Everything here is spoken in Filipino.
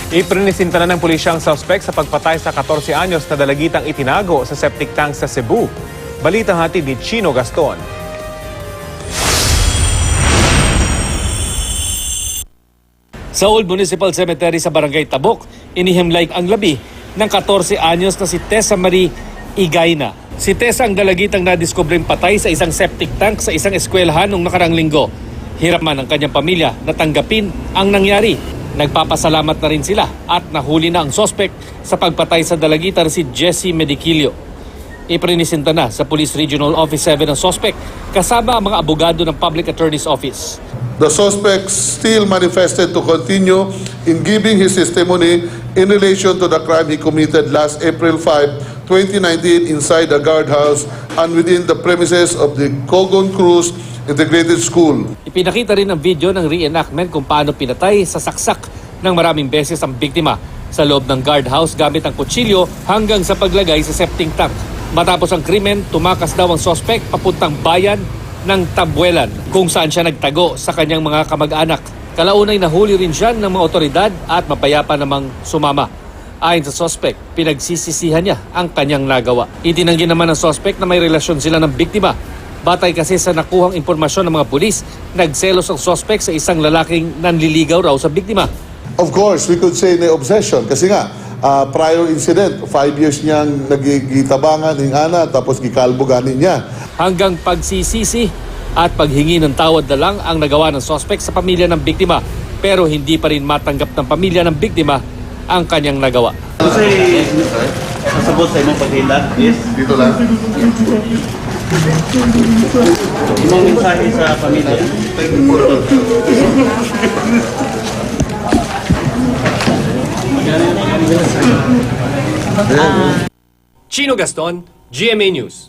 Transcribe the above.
Iprinisinta na ng pulisya ang suspect sa pagpatay sa 14 anyos na dalagitang itinago sa septic tank sa Cebu. Balitang hatid ni Chino Gaston. Sa Old Municipal Cemetery sa Barangay Tabok, inihimlay ang labi ng 14 anyos na si Tessa Marie Igayna. Si Tessa ang dalagitang nadiskubring patay sa isang septic tank sa isang eskwelahan noong nakarang linggo. Hirap man ang kanyang pamilya na tanggapin ang nangyari. Nagpapasalamat na rin sila at nahuli na ang sospek sa pagpatay sa dalagitan si Jesse Medicilio. Iprinisinta na sa Police Regional Office 7 ang sospek kasama ang mga abogado ng Public Attorney's Office. The suspect still manifested to continue in giving his testimony in relation to the crime he committed last April 5, 2019 inside a guardhouse and within the premises of the Cogon Cruz Integrated School. Ipinakita rin ang video ng reenactment kung paano pinatay sa saksak ng maraming beses ang biktima sa loob ng guardhouse gamit ang kutsilyo hanggang sa paglagay sa septic tank. Matapos ang krimen, tumakas daw ang sospek papuntang bayan ng Tabuelan kung saan siya nagtago sa kanyang mga kamag-anak. Kalaunay nahuli rin siya ng mga otoridad at mapayapa namang sumama. Ayon sa sospek, pinagsisisihan niya ang kanyang nagawa. Itinanggi naman ng sospek na may relasyon sila ng biktima. Batay kasi sa nakuhang impormasyon ng mga pulis, nagselos ang sospek sa isang lalaking nanliligaw raw sa biktima. Of course, we could say na obsession kasi nga, prior incident, 5 years niyang nagigitabangan ng ana tapos gikalbuganin niya. Hanggang pagsisisi at paghingi ng tawad na lang ang nagawa ng sospek sa pamilya ng biktima, pero hindi pa rin matanggap ng pamilya ng biktima ang kanyang nagawa. Kasi masabot sa imong paghila is Dito lang. imong mensahe sa pamilya. Chino Gaston, GMA News.